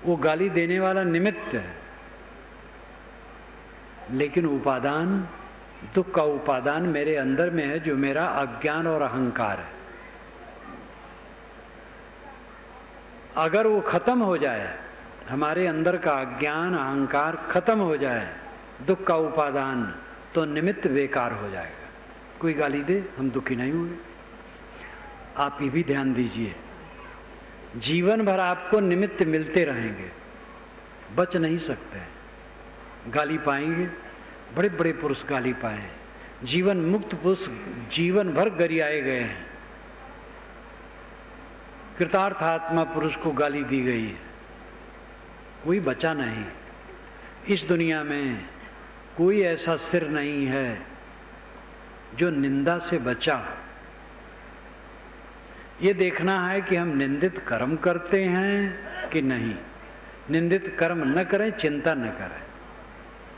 वो गाली देने वाला निमित्त है, लेकिन उपादान, दुख का उपादान मेरे अंदर में है, जो मेरा अज्ञान और अहंकार है। अगर वो खत्म हो जाए, हमारे अंदर का अज्ञान अहंकार खत्म हो जाए, दुख का उपादान, तो निमित्त बेकार हो जाएगा। कोई गाली दे, हम दुखी नहीं होंगे। आप ये भी ध्यान दीजिए, जीवन भर आपको निमित्त मिलते रहेंगे, बच नहीं सकते। गाली पाएंगे, बड़े बड़े पुरुष गाली पाए, जीवन मुक्त पुरुष जीवन भर गरियाए गए हैं। कृतार्थ आत्मा पुरुष को गाली दी गई है, कोई बचा नहीं। इस दुनिया में कोई ऐसा सिर नहीं है जो निंदा से बचा। ये देखना है कि हम निंदित कर्म करते हैं कि नहीं। निंदित कर्म न करें, चिंता न करें,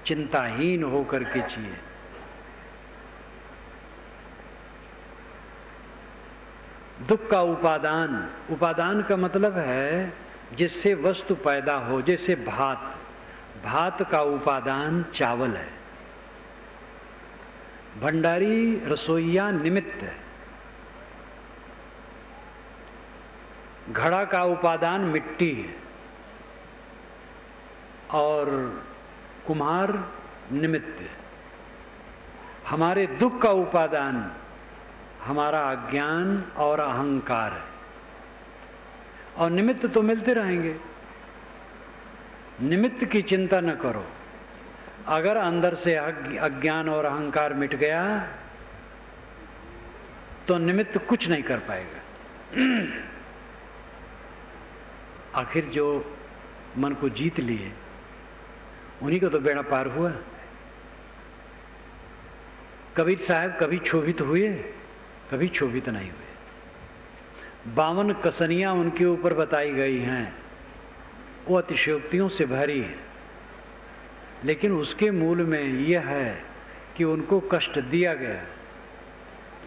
चिंताहीन होकर के जिए। दुख का उपादान, उपादान का मतलब है जिससे वस्तु पैदा हो। जैसे भात, भात का उपादान चावल है, भंडारी रसोईया निमित्त है। घड़ा का उपादान मिट्टी है और कुम्हार निमित्त है। हमारे दुख का उपादान हमारा अज्ञान और अहंकार है, और निमित्त तो मिलते रहेंगे। निमित्त की चिंता न करो। अगर अंदर से अज्ञान और अहंकार मिट गया तो निमित्त कुछ नहीं कर पाएगा। आखिर जो मन को जीत लिए उन्हीं को तो बेड़ा पार हुआ। कबीर साहब कभी क्षोभित हुए, कभी क्षोभित नहीं हुए। 52 कसनियां उनके ऊपर बताई गई हैं, वो अतिशयोक्तियों से भरी है, लेकिन उसके मूल में यह है कि उनको कष्ट दिया गया,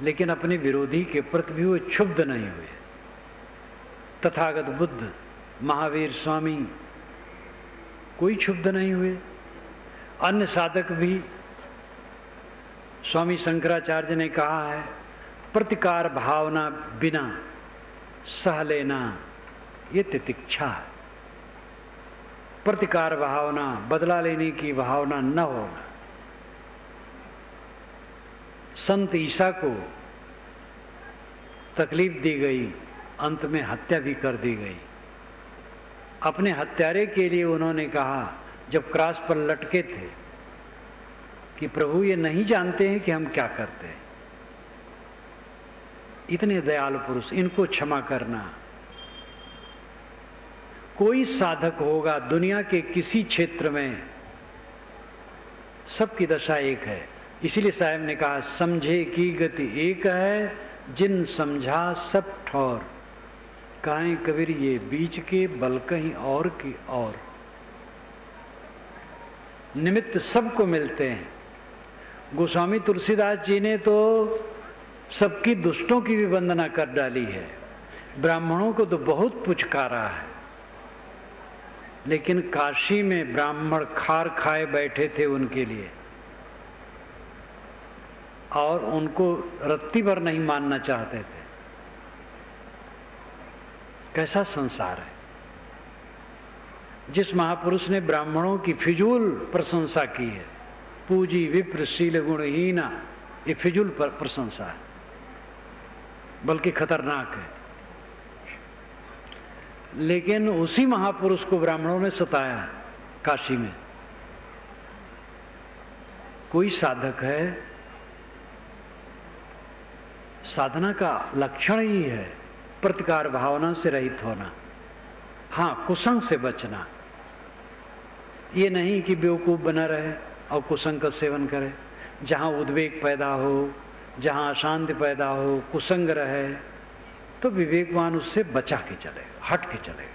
लेकिन अपने विरोधी के प्रति भी वो क्षुब्ध नहीं हुए। तथागत बुद्ध, महावीर स्वामी कोई क्षुब्ध नहीं हुए। अन्य साधक भी, स्वामी शंकराचार्य ने कहा है, प्रतिकार भावना बिना सह लेना ये तितिक्षा है। प्रतिकार भावना, बदला लेने की भावना न होना। संत ईसा को तकलीफ दी गई, अंत में हत्या भी कर दी गई। अपने हत्यारे के लिए उन्होंने कहा, जब क्रॉस पर लटके थे, कि प्रभु ये नहीं जानते हैं कि हम क्या करते हैं। इतने दयालु पुरुष, इनको क्षमा करना। कोई साधक होगा दुनिया के किसी क्षेत्र में, सबकी दशा एक है। इसीलिए साहब ने कहा, समझे की गति एक है, जिन समझा सब ठौर। कहें कबीर ये बीच के बल कहीं और की और। निमित्त सबको मिलते हैं। गोस्वामी तुलसीदास जी ने तो सबकी दुष्टों की भी वंदना कर डाली है। ब्राह्मणों को तो बहुत पुचकारा है, लेकिन काशी में ब्राह्मण खार खाए बैठे थे उनके लिए, और उनको रत्ती भर नहीं मानना चाहते थे। कैसा संसार है। जिस महापुरुष ने ब्राह्मणों की फिजूल प्रशंसा की है, पूजी विप्र शील गुणहीना, ये फिजूल प्रशंसा है, बल्कि खतरनाक है। लेकिन उसी महापुरुष को ब्राह्मणों ने सताया काशी में। कोई साधक है, साधना का लक्षण ही है प्रतिकार भावना से रहित होना, हाँ कुसंग से बचना। ये नहीं कि बेवकूफ बना रहे और कुसंग का सेवन करे। जहाँ उद्वेग पैदा हो, जहाँ अशांति पैदा हो, कुसंग रहे, तो विवेकवान उससे बचा के चलेगा, हट के चलेगा,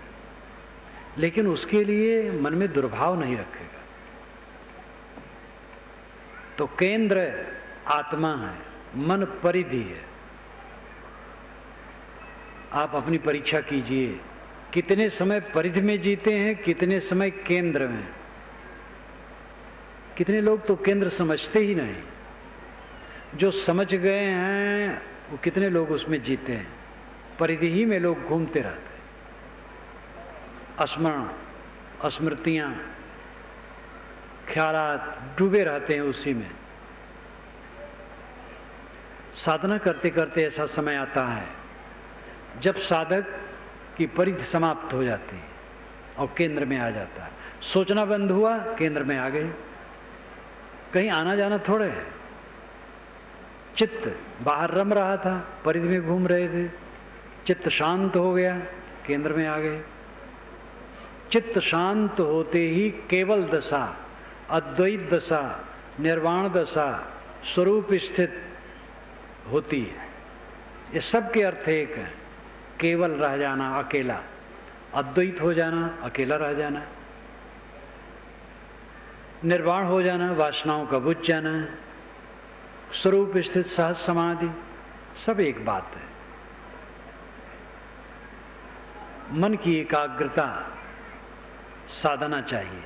लेकिन उसके लिए मन में दुर्भाव नहीं रखेगा। तो केंद्र आत्मा है, मन परिधि है। आप अपनी परीक्षा कीजिए, कितने समय परिधि में जीते हैं, कितने समय केंद्र में। कितने लोग तो केंद्र समझते ही नहीं, जो समझ गए हैं वो कितने लोग उसमें जीते हैं। परिधि ही में लोग घूमते रहते हैं, स्मरण स्मृतियां ख्यालात डूबे रहते हैं उसी में। साधना करते करते ऐसा समय आता है जब साधक की परिधि समाप्त हो जाती है और केंद्र में आ जाता है। सोचना बंद हुआ, केंद्र में आ गए, कहीं आना जाना थोड़े है। चित्त बाहर रम रहा था, परिधि में घूम रहे थे, चित्त शांत हो गया, केंद्र में आ गए। चित्त शांत होते ही केवल दशा, अद्वैत दशा, निर्वाण दशा, स्वरूप स्थित होती है। ये सब के अर्थ एक है। केवल रह जाना, अकेला, अद्वैत हो जाना, अकेला रह जाना, निर्वाण हो जाना, वासनाओं का बुझ जाना, स्वरूप स्थित सहज समाधि, सब एक बात है। मन की एकाग्रता साधना चाहिए।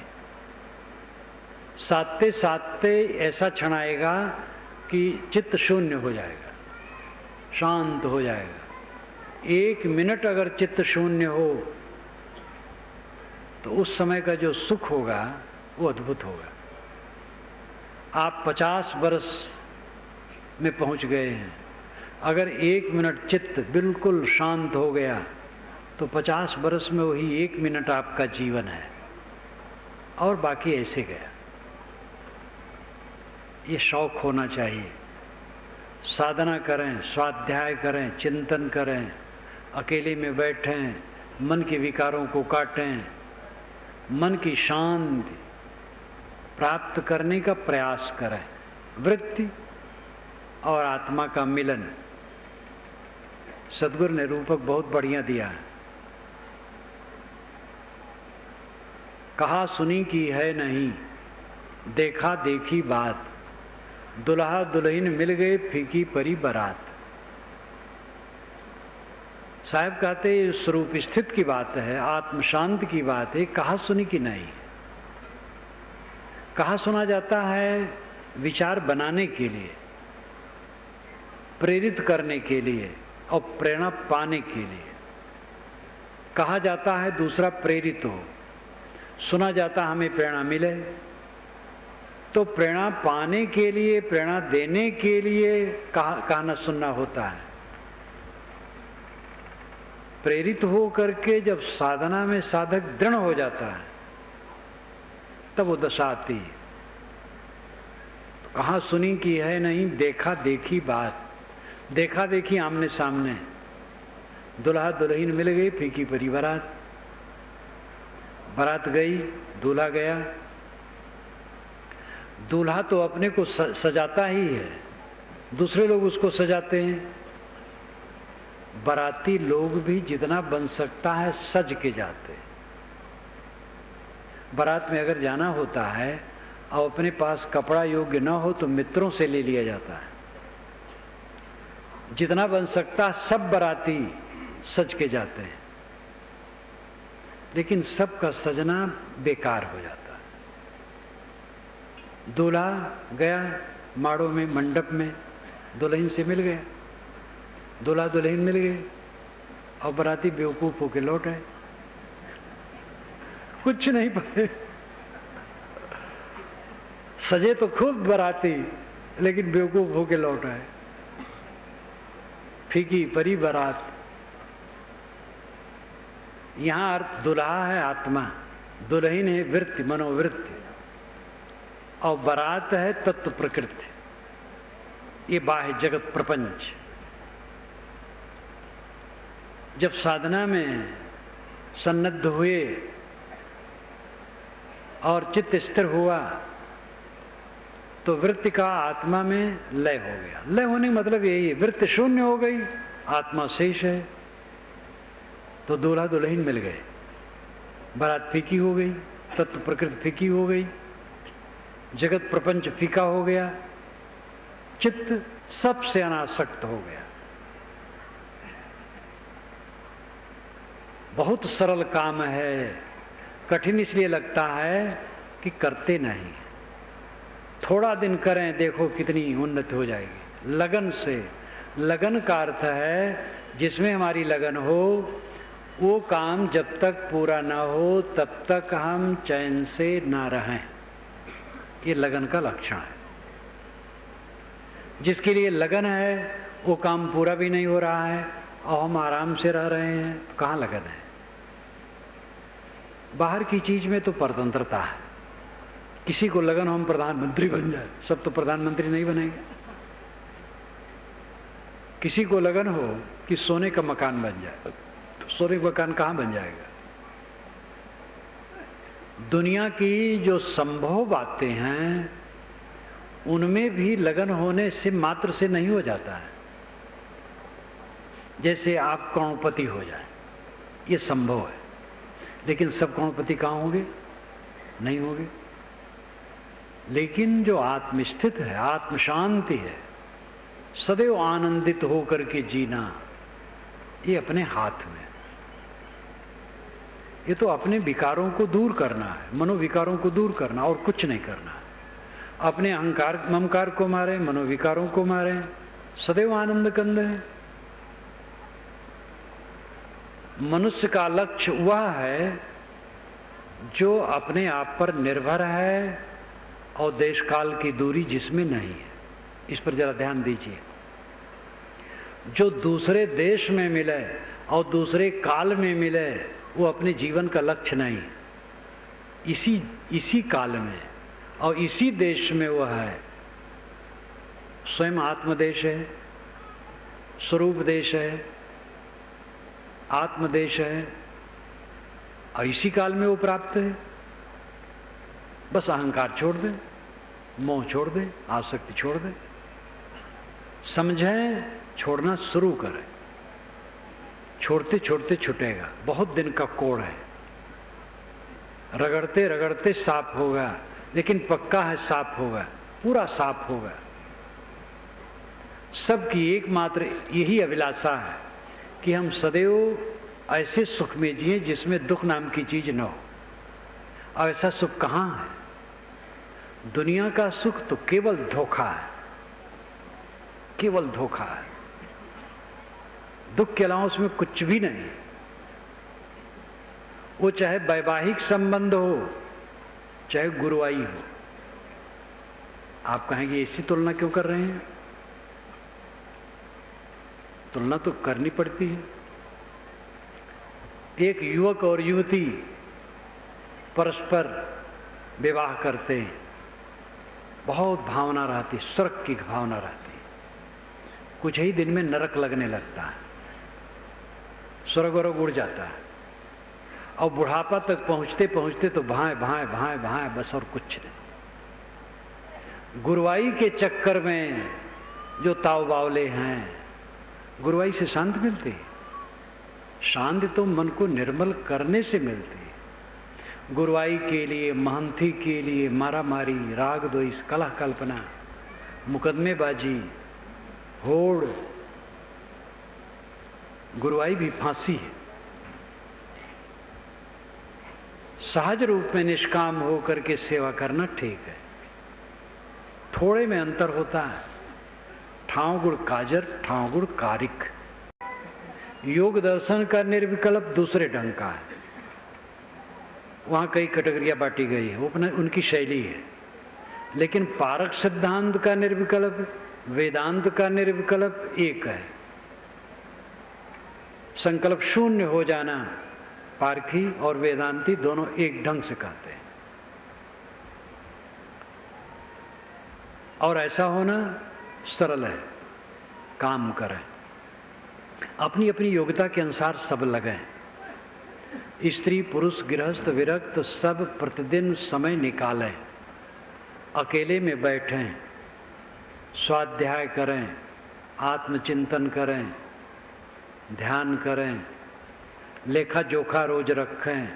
साधते साधते ऐसा क्षण आएगा कि चित्त शून्य हो जाएगा, शांत हो जाएगा। 1 मिनट अगर चित्त शून्य हो तो उस समय का जो सुख होगा वो अद्भुत होगा। आप 50 वर्ष में पहुंच गए हैं, अगर 1 मिनट चित्त बिल्कुल शांत हो गया तो 50 वर्ष में वही 1 मिनट आपका जीवन है, और बाकी ऐसे गया। ये शौक होना चाहिए। साधना करें, स्वाध्याय करें, चिंतन करें, अकेले में बैठें, मन के विकारों को काटें, मन की शांति प्राप्त करने का प्रयास करें। वृत्ति और आत्मा का मिलन। सद्गुरु ने रूपक बहुत बढ़िया दिया है। कहा सुनी की है नहीं, देखा देखी बात, दुल्हा दुल्हन मिल गए फीकी परी बारात। साहब कहते स्वरूप स्थित की बात है, आत्म शांत की बात है, कहा सुनी की नहीं। कहा सुना जाता है विचार बनाने के लिए, प्रेरित करने के लिए और प्रेरणा पाने के लिए। कहा जाता है दूसरा प्रेरित हो, सुना जाता हमें प्रेरणा मिले। तो प्रेरणा पाने के लिए, प्रेरणा देने के लिए कहना सुनना होता है। प्रेरित हो करके जब साधना में साधक दृढ़ हो जाता है तब वो दशा आती है। कहाँ सुनी की है नहीं, देखा देखी बात। देखा देखी आमने सामने, दुल्हा दुल्हन मिल गई फीकी परी बारात। बारात गई, दूल्हा गया। दूल्हा तो अपने को सजाता ही है, दूसरे लोग उसको सजाते हैं। बाराती लोग भी जितना बन सकता है सज के जाते। बारात में अगर जाना होता है और अपने पास कपड़ा योग्य न हो तो मित्रों से ले लिया जाता है। जितना बन सकता सब बाराती सज के जाते हैं, लेकिन सबका सजना बेकार हो जाता है। दूल्हा गया माड़ों में, मंडप में, दुल्हन से मिल गया, दूल्हा दुल्हन मिल गए और बराती बेवकूफ होके लौट आए, कुछ नहीं पाए। सजे तो खूब बराती, लेकिन बेवकूफ होके लौट आए। फीकी परी बारात। यहां अर्थ दुल्हा है आत्मा, दुल्हन है वृत्ति, मनोवृत्ति, और बारात है तत्व प्रकृति, ये बाह्य जगत प्रपंच। जब साधना में सन्नद्ध हुए और चित्त स्थिर हुआ तो वृत्ति का आत्मा में लय हो गया। लय होने का मतलब यही है, वृत्ति शून्य हो गई, आत्मा शेष है। तो दूल्हा दुल्हन मिल गए, बारात फीकी हो गई, तत्व प्रकृति फीकी हो गई, जगत प्रपंच फीका हो गया, चित्त सबसे अनासक्त हो गया। बहुत सरल काम है, कठिन इसलिए लगता है कि करते नहीं। थोड़ा दिन करें, देखो कितनी उन्नति हो जाएगी। लगन से, लगन का अर्थ है जिसमें हमारी लगन हो, वो काम जब तक पूरा ना हो तब तक हम चैन से ना रहें, ये लगन का लक्षण है। जिसके लिए लगन है वो काम पूरा भी नहीं हो रहा है और हम आराम से रह रहे हैं, तो कहाँ लगन है? बाहर की चीज में तो परतंत्रता है। किसी को लगन हम प्रधानमंत्री बन जाए, सब तो प्रधानमंत्री नहीं बनेंगे। किसी को लगन हो कि सोने का मकान बन जाए, तो सोने का मकान कहाँ बन जाएगा? दुनिया की जो संभव बातें हैं उनमें भी लगन होने से मात्र से नहीं हो जाता है। जैसे आप करोड़पति हो जाए, ये संभव है, लेकिन सब करोड़पति कहाँ होंगे? नहीं होंगे। लेकिन जो आत्मस्थित है, आत्म शांति है, सदैव आनंदित होकर के जीना, ये अपने हाथ में। ये तो अपने विकारों को दूर करना है, मनोविकारों को दूर करना, और कुछ नहीं करना है। अपने अहंकार ममकार को मारे, मनोविकारों को मारे, सदैव आनंद कंद है। मनुष्य का लक्ष्य वह है जो अपने आप पर निर्भर है और देश काल की दूरी जिसमें नहीं है। इस पर जरा ध्यान दीजिए। जो दूसरे देश में मिले और दूसरे काल में मिले वो अपने जीवन का लक्ष्य नहीं। इसी काल में और इसी देश में वह है। स्वयं आत्मदेश है, स्वरूप देश है, आत्मदेश है, और इसी काल में वो प्राप्त है। बस अहंकार छोड़ दे, मोह छोड़ दे, आसक्ति छोड़ दे, समझें, छोड़ना शुरू करें। छोड़ते छोड़ते छूटेगा। बहुत दिन का कोड़ है, रगड़ते रगड़ते साफ होगा, लेकिन पक्का है साफ होगा, पूरा साफ होगा। सबकी एकमात्र यही अभिलाषा है कि हम सदैव ऐसे सुख में जिए जिसमें दुख नाम की चीज न हो। और ऐसा सुख कहाँ है? दुनिया का सुख तो केवल धोखा है, केवल धोखा है। दुख के अलावा उसमें कुछ भी नहीं। वो चाहे वैवाहिक संबंध हो, चाहे गुरुवाई हो। आप कहेंगे ऐसी तुलना क्यों कर रहे हैं? तुलना तो करनी पड़ती है। एक युवक और युवती परस्पर विवाह करते हैं, बहुत भावना रहती, स्वर्ग की भावना रहती। कुछ ही दिन में नरक लगने लगता है, स्वर्ग और उड़ जाता है, और बुढ़ापा तक पहुंचते पहुंचते तो भाएं भाएं भाएं भाएं, बस और कुछ नहीं। गुरुवाई के चक्कर में जो ताव बावले हैं, गुरुवाई से शांति मिलती है। शांति तो मन को निर्मल करने से मिलती है। गुरुवाई के लिए, महंती के लिए मारामारी, राग द्वेष, कलह कल्पना, मुकदमेबाजी, होड़, गुरुआई भी फांसी है। सहज रूप में निष्काम होकर के सेवा करना ठीक है, थोड़े में अंतर होता है। ठाव गुण काजर, ठाव गुण कारिक। योग दर्शन का निर्विकल्प दूसरे ढंग का है, वहां कई कैटेगरियां बांटी गई है, वो उनकी शैली है। लेकिन पारक सिद्धांत का निर्विकल्प, वेदांत का निर्विकल्प एक है। संकल्प शून्य हो जाना पारखी और वेदांती दोनों एक ढंग से कहते हैं। और ऐसा होना सरल है, काम करें, अपनी अपनी योग्यता के अनुसार सब लगें। स्त्री पुरुष गृहस्थ विरक्त सब प्रतिदिन समय निकालें, अकेले में बैठें, स्वाध्याय करें, आत्मचिंतन करें, ध्यान करें, लेखा जोखा रोज रखें,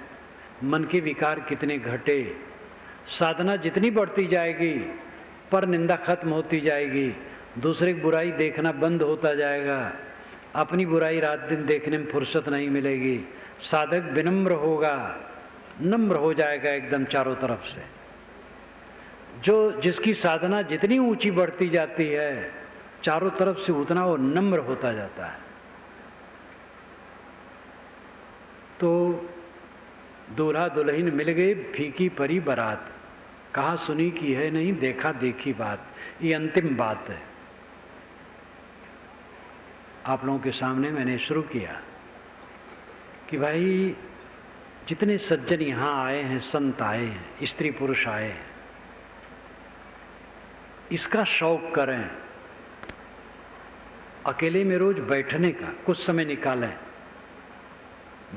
मन के विकार कितने घटे। साधना जितनी बढ़ती जाएगी पर निंदा खत्म होती जाएगी, दूसरे की बुराई देखना बंद होता जाएगा, अपनी बुराई रात दिन देखने में फुर्सत नहीं मिलेगी। साधक विनम्र होगा, नम्र हो जाएगा एकदम चारों तरफ से। जो जिसकी साधना जितनी ऊंची बढ़ती जाती है चारों तरफ से उतना वो नम्र होता जाता है। तो दूल्हा दुल्हन मिल गए, फीकी परी बारात, कहा सुनी की है नहीं, देखा देखी बात, ये अंतिम बात है। आप लोगों के सामने मैंने शुरू किया कि भाई जितने सज्जन यहाँ आए हैं, संत आए हैं, स्त्री पुरुष आए हैं, इसका शौक करें, अकेले में रोज बैठने का कुछ समय निकालें,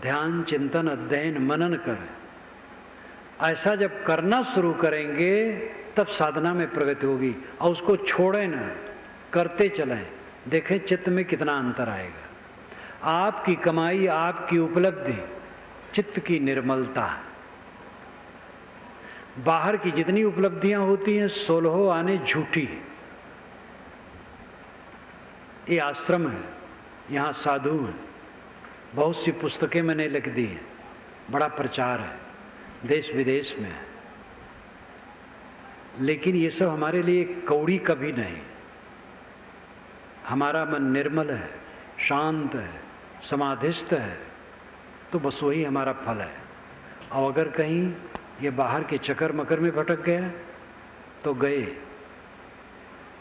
ध्यान चिंतन अध्ययन मनन करें। ऐसा जब करना शुरू करेंगे तब साधना में प्रगति होगी। और उसको छोड़ें ना, करते चलें, देखें चित्त में कितना अंतर आएगा। आपकी कमाई, आपकी उपलब्धि चित्त की निर्मलता। बाहर की जितनी उपलब्धियां होती हैं 16 आने झूठी। ये आश्रम है, यहाँ साधु हैं, बहुत सी पुस्तकें मैंने लिख दी हैं, बड़ा प्रचार है, देश विदेश में है। लेकिन ये सब हमारे लिए कौड़ी कभी नहीं। हमारा मन निर्मल है, शांत है, समाधिस्थ है, तो बस वही हमारा फल है। और अगर कहीं ये बाहर के चक्कर मकर में भटक गया तो गए।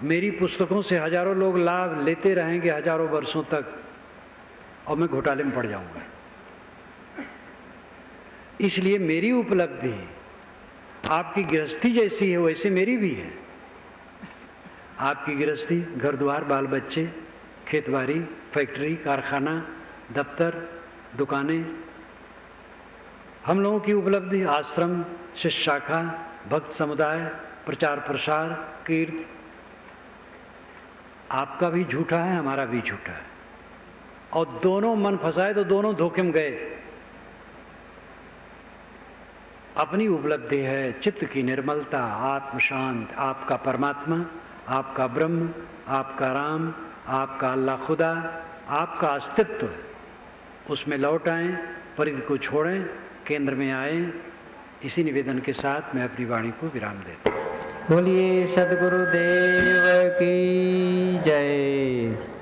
मेरी पुस्तकों से हजारों लोग लाभ लेते रहेंगे हजारों वर्षों तक, और मैं घोटाले में पड़ जाऊंगा। इसलिए मेरी उपलब्धि आपकी गृहस्थी जैसी है वैसे मेरी भी है। आपकी गृहस्थी घर द्वार बाल बच्चे, खेतबाड़ी, फैक्ट्री, कारखाना, दफ्तर, दुकानें। हम लोगों की उपलब्धि आश्रम, शिष्य शाखा, भक्त समुदाय, प्रचार प्रसार, कीर्त। आपका भी झूठा है, हमारा भी झूठा है, और दोनों मन फंसाए तो दोनों धोखे में गए। अपनी उपलब्धि है चित्त की निर्मलता, आत्म शांत, आपका परमात्मा, आपका ब्रह्म, आपका राम, आपका अल्लाह खुदा, आपका अस्तित्व है। उसमें लौट आएं, परिधि को छोड़ें, केंद्र में आएं। इसी निवेदन के साथ मैं अपनी वाणी को विराम देता हूँ। बोलिए सद्गुरुदेव की जय।